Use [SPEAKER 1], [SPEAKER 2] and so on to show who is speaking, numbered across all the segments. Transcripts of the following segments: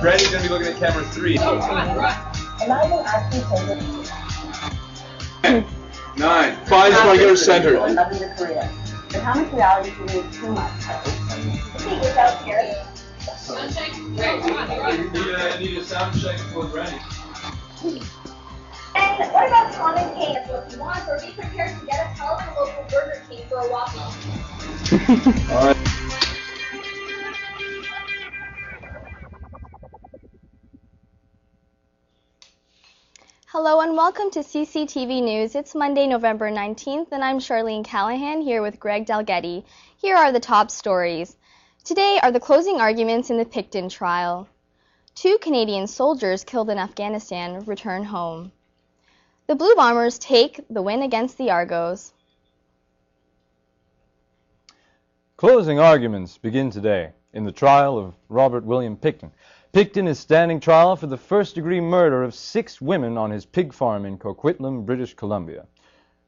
[SPEAKER 1] Brandy's going to be looking at camera 3.
[SPEAKER 2] And I will actually tell you.
[SPEAKER 1] 9. 5 just want to get her centered.
[SPEAKER 2] Loving your career. But how much reality do you need too much? See without here.
[SPEAKER 1] I need a sound check for Brandy.
[SPEAKER 3] And what about Tom and Kane? If you want, or be prepared to get us help at a local Burger King for a walk.
[SPEAKER 1] All right.
[SPEAKER 4] Hello and welcome to CCTV News. It's Monday, November 19th, and I'm Charlene Callaghan here with Greg Dalgetty. Here are the top stories. Today are the closing arguments in the Picton trial. 2 Canadian soldiers killed in Afghanistan return home. The Blue Bombers take the win against the Argos.
[SPEAKER 5] Closing arguments begin today in the trial of Robert William Picton. Picton is standing trial for the first-degree murder of 6 women on his pig farm in Coquitlam, British Columbia.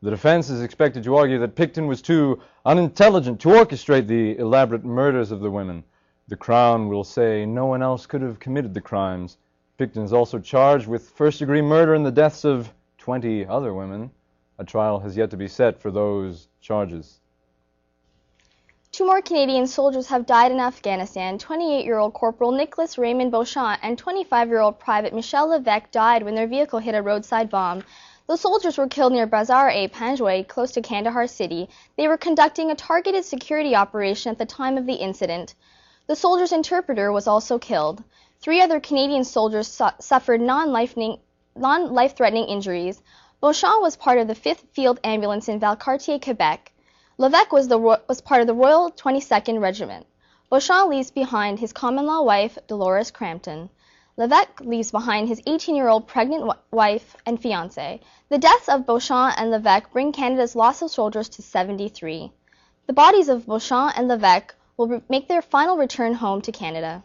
[SPEAKER 5] The defense is expected to argue that Picton was too unintelligent to orchestrate the elaborate murders of the women. The Crown will say no one else could have committed the crimes. Picton is also charged with first-degree murder in the deaths of 20 other women. A trial has yet to be set for those charges.
[SPEAKER 4] 2 more Canadian soldiers have died in Afghanistan. 28-year-old Corporal Nicholas Raymond Beauchamp and 25-year-old Private Michel Levesque died when their vehicle hit a roadside bomb. The soldiers were killed near Bazar-e-Panjwai, close to Kandahar City. They were conducting a targeted security operation at the time of the incident. The soldier's interpreter was also killed. 3 other Canadian soldiers suffered non-life-threatening injuries. Beauchamp was part of the 5th Field Ambulance in Valcartier, Quebec. Levesque was part of the Royal 22nd Regiment. Beauchamp leaves behind his common-law wife, Dolores Crampton. Levesque leaves behind his 18-year-old pregnant wife and fiancé. The deaths of Beauchamp and Levesque bring Canada's loss of soldiers to 73. The bodies of Beauchamp and Levesque will make their final return home to Canada.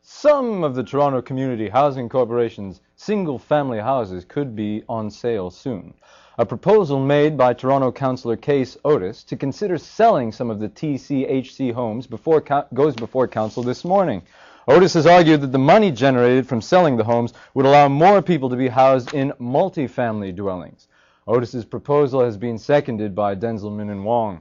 [SPEAKER 5] Some of the Toronto Community Housing Corporation's single-family houses could be on sale soon. A proposal made by Toronto Councillor Case Otis to consider selling some of the TCHC homes goes before Council this morning. Otis has argued that the money generated from selling the homes would allow more people to be housed in multi-family dwellings. Otis's proposal has been seconded by Denzel Min Wong.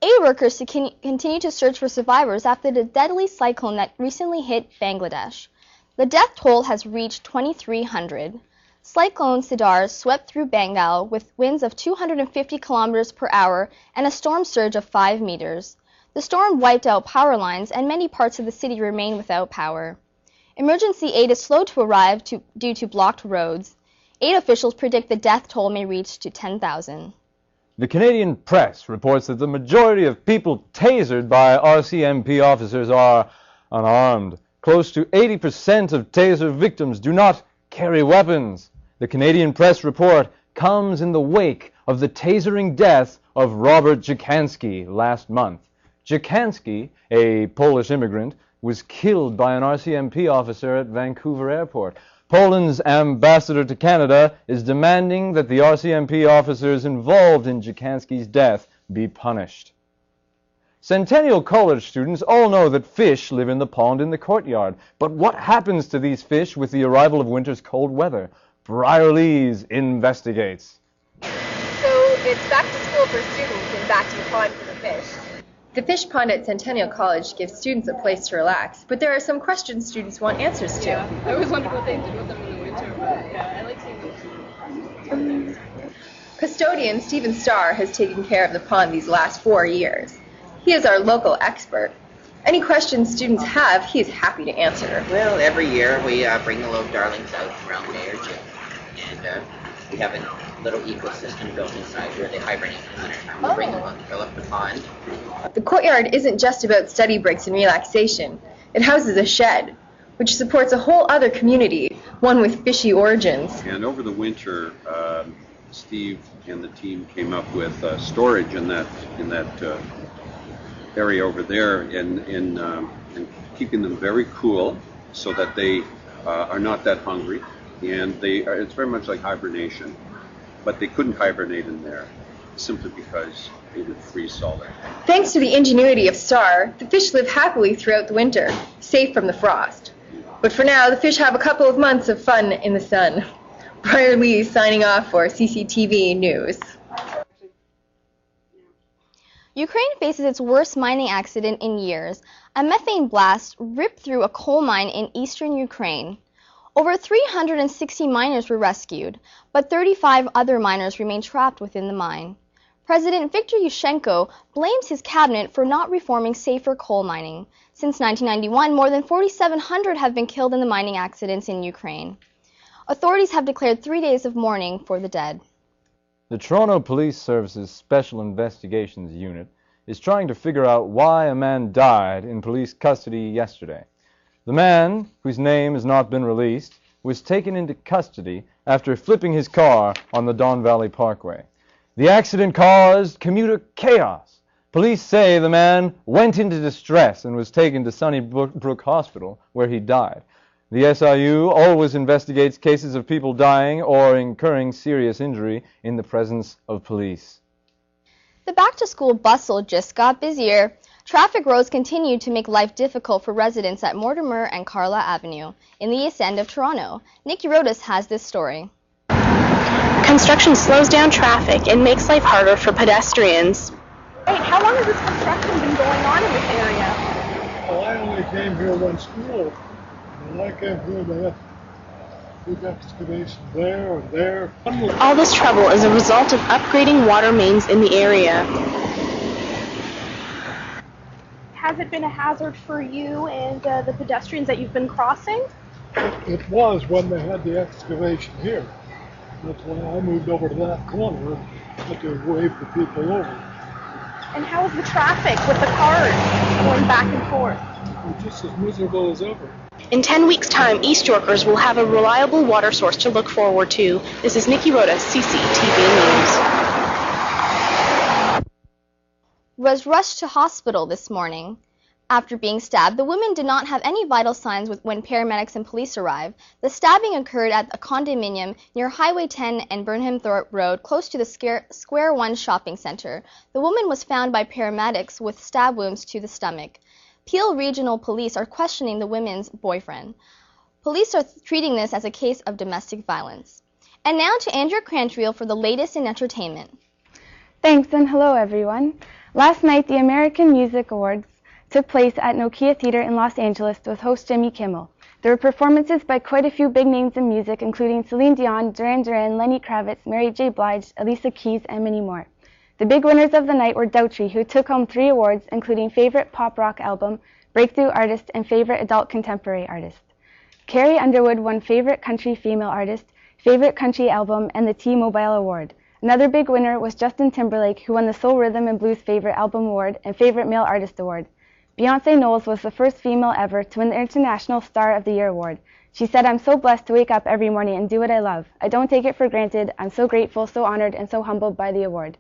[SPEAKER 4] Aid workers continue to search for survivors after the deadly cyclone that recently hit Bangladesh. The death toll has reached 2,300. Cyclone Sidar swept through Bengal with winds of 250 kilometers per hour and a storm surge of 5 meters. The storm wiped out power lines and many parts of the city remain without power. Emergency aid is slow to arrive due to blocked roads. Aid officials predict the death toll may reach to 10,000.
[SPEAKER 5] The Canadian press reports that the majority of people tasered by RCMP officers are unarmed. Close to 80% of taser victims do not carry weapons. The Canadian press report comes in the wake of the tasering death of Robert Jakanski last month. Jakanski, a Polish immigrant, was killed by an RCMP officer at Vancouver Airport. Poland's ambassador to Canada is demanding that the RCMP officers involved in Jakanski's death be punished. Centennial College students all know that fish live in the pond in the courtyard. But what happens to these fish with the arrival of winter's cold weather? Briar Lees investigates.
[SPEAKER 6] So it's back to school for students and back to the pond for the fish. The fish pond at Centennial College gives students a place to relax, but there are some questions students want answers to.
[SPEAKER 7] Yeah, I always wondered what they did with them in the winter, but yeah, I like seeing them.
[SPEAKER 6] Custodian Stephen Starr has taken care of the pond these last 4 years. He is our local expert. Any questions students have, he is happy to answer.
[SPEAKER 8] Well, every year we bring the little darlings out around May or June, and we have a little ecosystem built inside where they hibernate in the wintertime. We bring them out to fill up the pond.
[SPEAKER 6] The courtyard isn't just about study breaks and relaxation. It houses a shed, which supports a whole other community, one with fishy origins.
[SPEAKER 9] And over the winter, Steve and the team came up with storage in that area over there, and keeping them very cool so that they are not that hungry, and it's very much like hibernation, but they couldn't hibernate in there. simply because they would freeze solid.
[SPEAKER 6] Thanks to the ingenuity of Star, the fish live happily throughout the winter, safe from the frost. But for now, the fish have a couple of months of fun in the sun. Brian Lee signing off for CCTV News.
[SPEAKER 4] Ukraine faces its worst mining accident in years. A methane blast ripped through a coal mine in eastern Ukraine. Over 360 miners were rescued, but 35 other miners remain trapped within the mine. President Viktor Yushchenko blames his cabinet for not reforming safer coal mining. Since 1991, more than 4,700 have been killed in the mining accidents in Ukraine. Authorities have declared 3 days of mourning for the dead.
[SPEAKER 5] The Toronto Police Service's Special Investigations Unit is trying to figure out why a man died in police custody yesterday. The man, whose name has not been released, was taken into custody after flipping his car on the Don Valley Parkway. The accident caused commuter chaos. Police say the man went into distress and was taken to Sunnybrook Hospital, where he died. The SIU always investigates cases of people dying or incurring serious injury in the presence of police.
[SPEAKER 4] The back-to-school bustle just got busier. Traffic roads continued to make life difficult for residents at Mortimer and Carla Avenue in the East End of Toronto. Nikki Rodas has this story.
[SPEAKER 10] Construction slows down traffic and makes life harder for pedestrians.
[SPEAKER 2] Hey, how long has this construction been going on in this area?
[SPEAKER 11] Well, I only came here when school. When I came here, they had big excavation there and there.
[SPEAKER 10] All this trouble is a result of upgrading water mains in the area.
[SPEAKER 2] Has it been a hazard for you and the pedestrians that you've been crossing?
[SPEAKER 11] It was when they had the excavation here. That's when I moved over to that corner and had to wave the people over.
[SPEAKER 2] And how is the traffic with the cars going back and forth?
[SPEAKER 11] It's just as miserable as ever.
[SPEAKER 10] In 10 weeks' time, East Yorkers will have a reliable water source to look forward to. This is Nikki Rodas, CCTV News.
[SPEAKER 4] Was rushed to hospital this morning. After being stabbed, the woman did not have any vital signs when paramedics and police arrived. The stabbing occurred at a condominium near Highway 10 and Burnham Thorpe Road, close to the Square One shopping center. The woman was found by paramedics with stab wounds to the stomach. Peel Regional Police are questioning the woman's boyfriend. Police are treating this as a case of domestic violence. And now to Andrea Crantriel for the latest in entertainment.
[SPEAKER 12] Thanks, and hello everyone. Last night, the American Music Awards took place at Nokia Theater in Los Angeles with host Jimmy Kimmel. There were performances by quite a few big names in music, including Celine Dion, Duran Duran, Lenny Kravitz, Mary J. Blige, Alicia Keys, and many more. The big winners of the night were Dalgetty, who took home 3 awards, including Favorite Pop Rock Album, Breakthrough Artist, and Favorite Adult Contemporary Artist. Carrie Underwood won Favorite Country Female Artist, Favorite Country Album, and the T-Mobile Award. Another big winner was Justin Timberlake, who won the Soul Rhythm and Blues Favorite Album Award and Favorite Male Artist Award. Beyonce Knowles was the first female ever to win the International Star of the Year Award. She said, "I'm so blessed to wake up every morning and do what I love. I don't take it for granted. I'm so grateful, so honored, and so humbled by the award."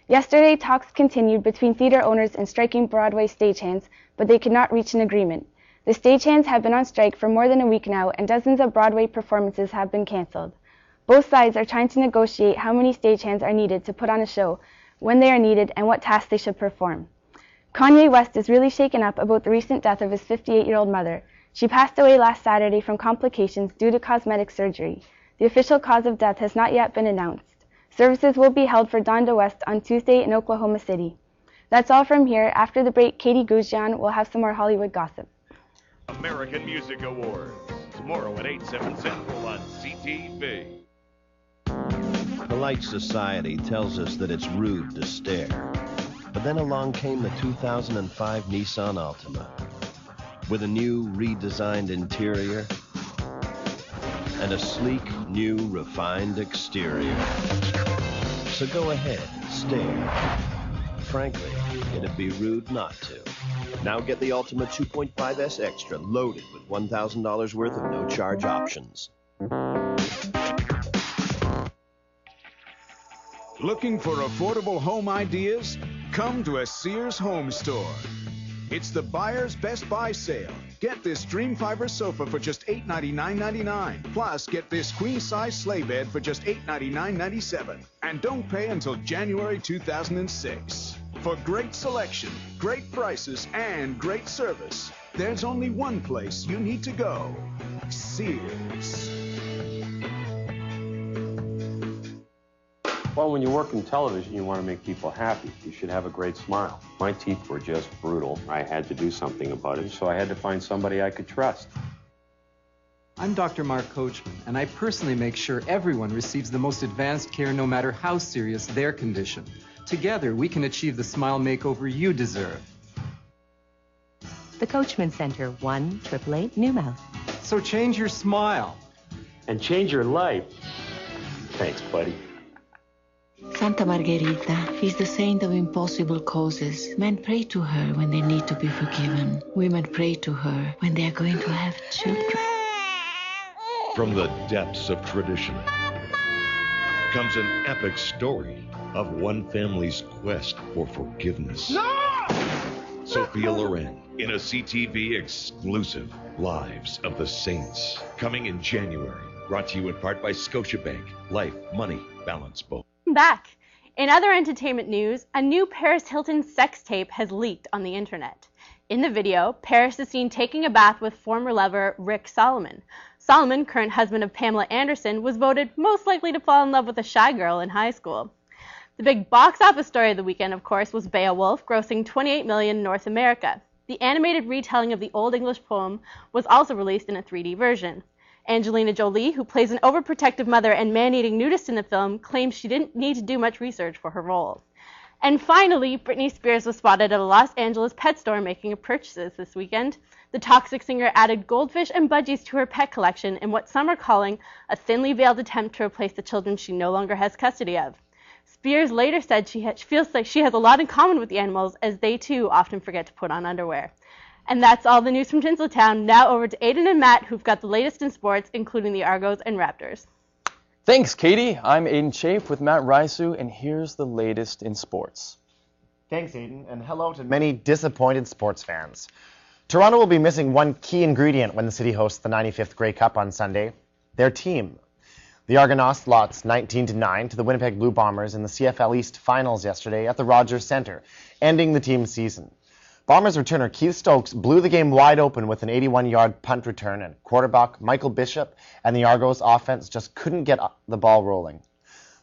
[SPEAKER 12] Yesterday, talks continued between theater owners and striking Broadway stagehands, but they could not reach an agreement. The stagehands have been on strike for more than a week now, and dozens of Broadway performances have been canceled. Both sides are trying to negotiate how many stagehands are needed to put on a show, when they are needed, and what tasks they should perform. Kanye West is really shaken up about the recent death of his 58-year-old mother. She passed away last Saturday from complications due to cosmetic surgery. The official cause of death has not yet been announced. Services will be held for Donda West on Tuesday in Oklahoma City. That's all from here. After the break, Katie Guzjan will have some more Hollywood gossip.
[SPEAKER 13] American Music Awards, tomorrow at 8/7 Central on CTV.
[SPEAKER 14] Polite society tells us that it's rude to stare. But then along came the 2005 Nissan Altima with a new redesigned interior and a sleek, new, refined exterior. So go ahead, stare. Frankly, it'd be rude not to. Now get the Altima 2.5S Extra loaded with $1,000 worth of no-charge options.
[SPEAKER 15] Looking for affordable home ideas? Come to a Sears Home Store. It's the Buyer's Best Buy sale. Get this Dream Fiber sofa for just $899.99. Plus, get this queen-size sleigh bed for just $899.97. And don't pay until January 2006. For great selection, great prices, and great service, there's only one place you need to go. Sears.
[SPEAKER 16] Well, when you work in television, you want to make people happy. You should have a great smile. My teeth were just brutal. I had to do something about it, so I had to find somebody I could trust.
[SPEAKER 17] I'm Dr. Mark Coachman, and I personally make sure everyone receives the most advanced care no matter how serious their condition. Together, we can achieve the smile makeover you deserve.
[SPEAKER 18] The Coachman Center, 1-888 Newmouth.
[SPEAKER 17] So change your smile.
[SPEAKER 16] And change your life. Thanks, buddy.
[SPEAKER 19] Santa Margherita is the saint of impossible causes. Men pray to her when they need to be forgiven. Women pray to her when they are going to have children.
[SPEAKER 13] From the depths of tradition comes an epic story of one family's quest for forgiveness. No! Sophia Loren in a CTV exclusive, Lives of the Saints, coming in January. Brought to you in part by Scotiabank. Life, money, balance both.
[SPEAKER 20] Back. In other entertainment news, a new Paris Hilton sex tape has leaked on the internet. In the video, Paris is seen taking a bath with former lover Rick Solomon. Solomon, current husband of Pamela Anderson, was voted most likely to fall in love with a shy girl in high school. The big box office story of the weekend, of course, was Beowulf, grossing $28 million in North America. The animated retelling of the Old English poem was also released in a 3D version. Angelina Jolie, who plays an overprotective mother and man-eating nudist in the film, claims she didn't need to do much research for her role. And finally, Britney Spears was spotted at a Los Angeles pet store making purchases this weekend. The Toxic singer added goldfish and budgies to her pet collection in what some are calling a thinly veiled attempt to replace the children she no longer has custody of. Spears later said she feels like she has a lot in common with the animals, as they too often forget to put on underwear. And that's all the news from Tinseltown. Now over to Aidan and Matt, who've got the latest in sports, including the Argos and Raptors.
[SPEAKER 21] Thanks, Katie. I'm Aidan Chafe with Matt Hryciew, and here's the latest in sports.
[SPEAKER 22] Thanks, Aidan, and hello to many disappointed sports fans. Toronto will be missing one key ingredient when the city hosts the 95th Grey Cup on Sunday: their team. The Argonauts lost 19-9 to the Winnipeg Blue Bombers in the CFL East Finals yesterday at the Rogers Centre, ending the team's season. Bombers returner Keith Stokes blew the game wide open with an 81-yard punt return, and quarterback Michael Bishop and the Argos offense just couldn't get the ball rolling.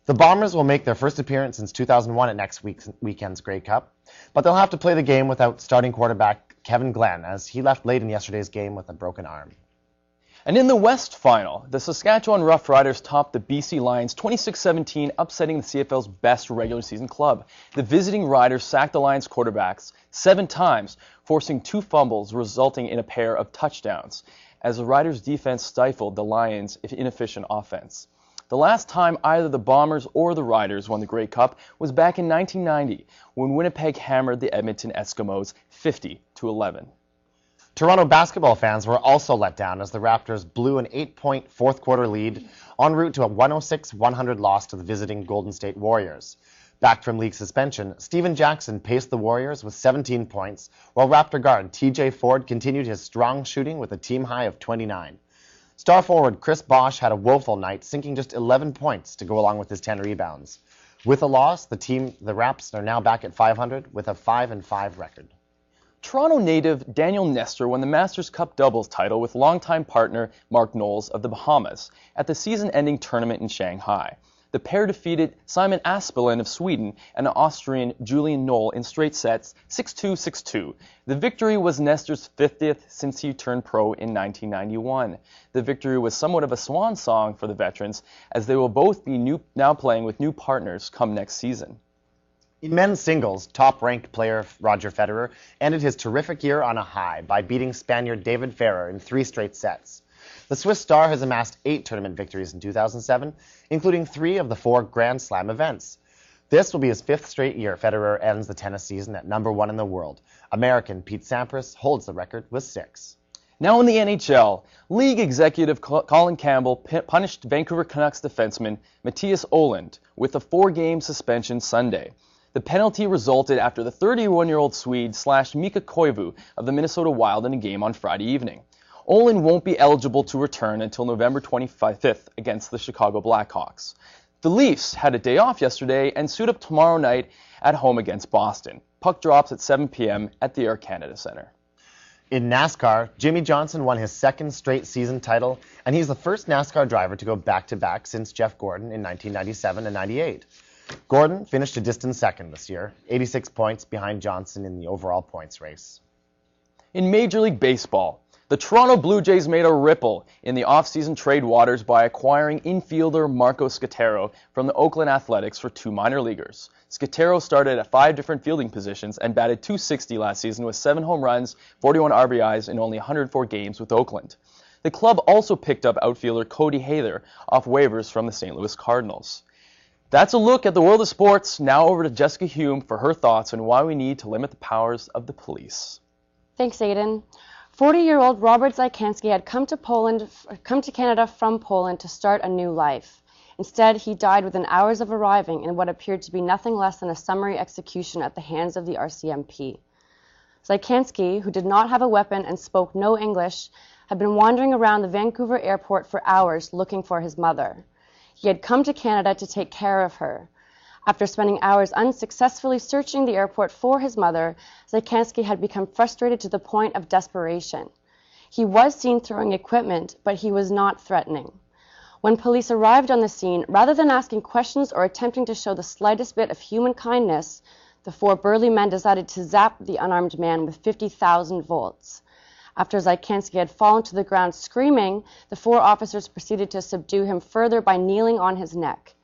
[SPEAKER 22] The Bombers will make their first appearance since 2001 at next weekend's Grey Cup, but they'll have to play the game without starting quarterback Kevin Glenn, as he left late in yesterday's game with a broken arm.
[SPEAKER 21] And in the West Final, the Saskatchewan Roughriders topped the BC Lions 26-17, upsetting the CFL's best regular season club. The visiting Riders sacked the Lions quarterbacks 7 times, forcing 2 fumbles, resulting in a pair of touchdowns, as the Riders' defense stifled the Lions' inefficient offense. The last time either the Bombers or the Riders won the Grey Cup was back in 1990, when Winnipeg hammered the Edmonton Eskimos 50-11.
[SPEAKER 22] Toronto basketball fans were also let down as the Raptors blew an 8-point fourth-quarter lead en route to a 106-100 loss to the visiting Golden State Warriors. Back from league suspension, Steven Jackson paced the Warriors with 17 points, while Raptor guard TJ Ford continued his strong shooting with a team high of 29. Star forward Chris Bosh had a woeful night, sinking just 11 points to go along with his 10 rebounds. With a loss, the Raps are now back at 500 with a 5-5 record.
[SPEAKER 21] Toronto native Daniel Nestor won the Masters Cup doubles title with longtime partner Mark Knowles of the Bahamas at the season-ending tournament in Shanghai. The pair defeated Simon Aspelin of Sweden and Austrian Julian Knoll in straight sets 6-2, 6-2. The victory was Nestor's 50th since he turned pro in 1991. The victory was somewhat of a swan song for the veterans, as they will both be now playing with new partners come next season.
[SPEAKER 22] In men's singles, top-ranked player Roger Federer ended his terrific year on a high by beating Spaniard David Ferrer in 3 straight sets. The Swiss star has amassed 8 tournament victories in 2007, including 3 of the 4 Grand Slam events. This will be his 5th straight year Federer ends the tennis season at #1 in the world. American Pete Sampras holds the record with 6.
[SPEAKER 21] Now in the NHL, league executive Colin Campbell punished Vancouver Canucks defenseman Matthias Ohlund with a 4-game suspension Sunday. The penalty resulted after the 31-year-old Swede slashed Mika Koivu of the Minnesota Wild in a game on Friday evening. Olin won't be eligible to return until November 25th against the Chicago Blackhawks. The Leafs had a day off yesterday and suit up tomorrow night at home against Boston. Puck drops at 7 p.m. at the Air Canada Centre.
[SPEAKER 22] In NASCAR, Jimmy Johnson won his second straight season title, and he's the first NASCAR driver to go back-to-back since Jeff Gordon in 1997 and 98. Gordon finished a distant second this year, 86 points behind Johnson in the overall points race.
[SPEAKER 21] In Major League Baseball, the Toronto Blue Jays made a ripple in the off-season trade waters by acquiring infielder Marco Scutaro from the Oakland Athletics for 2 minor leaguers. Scutaro started at 5 different fielding positions and batted .260 last season with 7 home runs, 41 RBIs in only 104 games with Oakland. The club also picked up outfielder Cody Haler off waivers from the St. Louis Cardinals. That's a look at the world of sports. Now over to Jessica Hume for her thoughts on why we need to limit the powers of the police.
[SPEAKER 1] Thanks, Aidan. 40-year-old Robert Zykanski had come to Canada from Poland to start a new life. Instead, he died within hours of arriving in what appeared to be nothing less than a summary execution at the hands of the RCMP. Zykanski, who did not have a weapon and spoke no English, had been wandering around the Vancouver airport for hours looking for his mother. He had come to Canada to take care of her. After spending hours unsuccessfully searching the airport for his mother, Zykanski had become frustrated to the point of desperation. He was seen throwing equipment, but he was not threatening. When police arrived on the scene, rather than asking questions or attempting to show the slightest bit of human kindness, the 4 burly men decided to zap the unarmed man with 50,000 volts. After Zykanski had fallen to the ground screaming, the 4 officers proceeded to subdue him further by kneeling on his neck.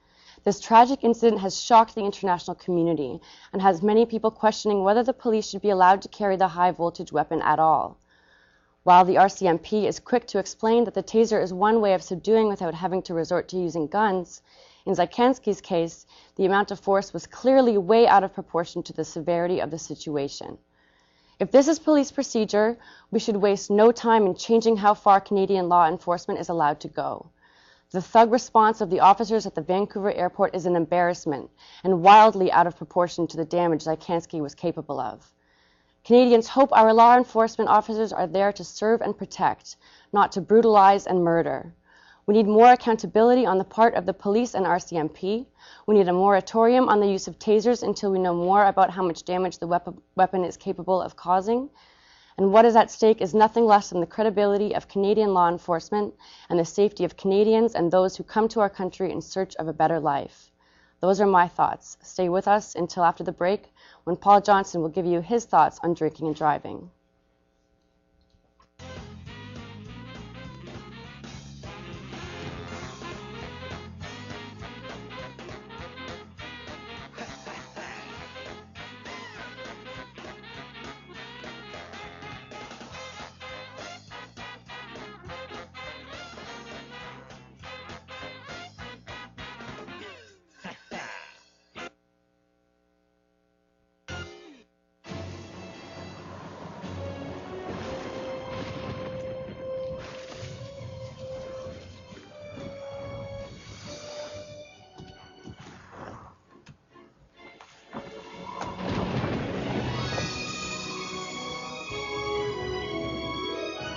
[SPEAKER 1] This tragic incident has shocked the international community and has many people questioning whether the police should be allowed to carry the high-voltage weapon at all. While the RCMP is quick to explain that the taser is one way of subduing without having to resort to using guns, in Zykanski's case, the amount of force was clearly way out of proportion to the severity of the situation. If this is police procedure, we should waste no time in changing how far Canadian law enforcement is allowed to go. The thug response of the officers at the Vancouver airport is an embarrassment and wildly out of proportion to the damage Zykanski was capable of. Canadians hope our law enforcement officers are there to serve and protect, not to brutalize and murder. We need more accountability on the part of the police and RCMP. We need a moratorium on the use of tasers until we know more about how much damage the weapon is capable of causing. And what is at stake is nothing less than the credibility of Canadian law enforcement and the safety of Canadians and those who come to our country in search of a better life. Those are my thoughts. Stay with us until after the break, when Paul Johnson will give you his thoughts on drinking and driving.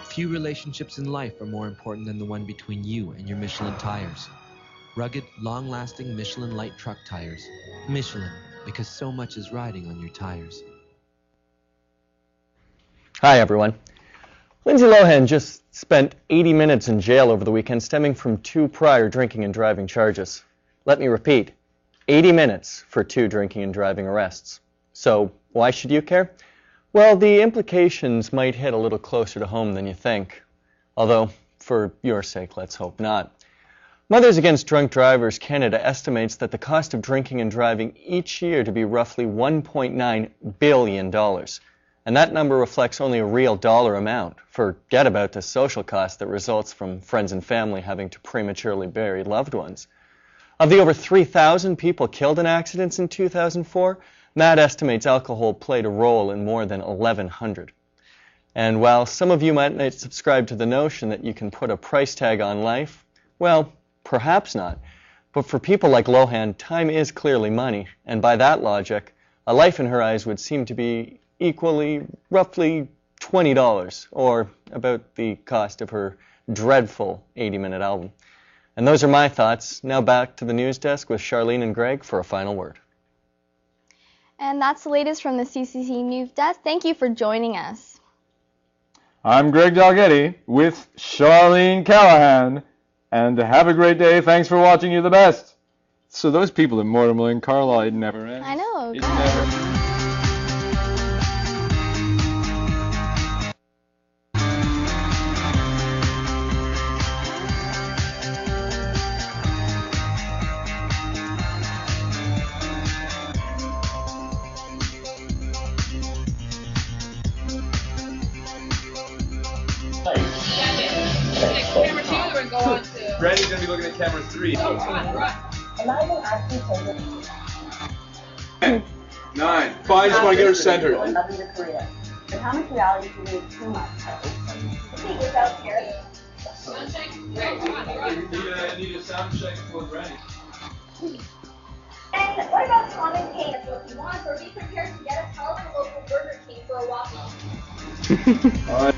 [SPEAKER 3] Few relationships in life are more important than the one between you and your Michelin tires. Rugged, long-lasting Michelin light truck tires. Michelin, because so much is riding on your tires.
[SPEAKER 23] Hi, everyone. Lindsay Lohan just spent 80 minutes in jail over the weekend stemming from 2 prior drinking and driving charges. Let me repeat, 80 minutes for 2 drinking and driving arrests. So why should you care? Well, the implications might hit a little closer to home than you think. Although, for your sake, let's hope not. Mothers Against Drunk Drivers Canada estimates that the cost of drinking and driving each year to be roughly $1.9 billion. And that number reflects only a real dollar amount. Forget about the social cost that results from friends and family having to prematurely bury loved ones. Of the over 3,000 people killed in accidents in 2004, Matt estimates alcohol played a role in more than 1,100. And while some of you might subscribe to the notion that you can put a price tag on life, well, perhaps not. But for people like Lohan, time is clearly money, and by that logic, A life in her eyes would seem to be equally, roughly $20, or about the cost of her dreadful 80-minute album. And those are my thoughts. Now back to the news desk with Charlene and Greg for a final word.
[SPEAKER 4] And that's the latest from the CCTV News Desk. Thank you for joining us.
[SPEAKER 5] I'm Greg Dalgetty with Charlene Callaghan. And have a great day. Thanks for watching. You're the best. So those people in Mortimer and Carlisle, it never ends.
[SPEAKER 4] I know.
[SPEAKER 5] It never.
[SPEAKER 7] Randy's going to be looking at camera 3.
[SPEAKER 2] Am I even actually taking
[SPEAKER 7] 9. Fine, just want to get her centered.
[SPEAKER 2] Loving your career. But how much reality do you need too much? See what's out here.
[SPEAKER 7] You need a sound check for Randy.
[SPEAKER 2] And what about Tom and Kate? So if you want, or be prepared to get a Callaghan local Burger King for a walk.
[SPEAKER 7] All right.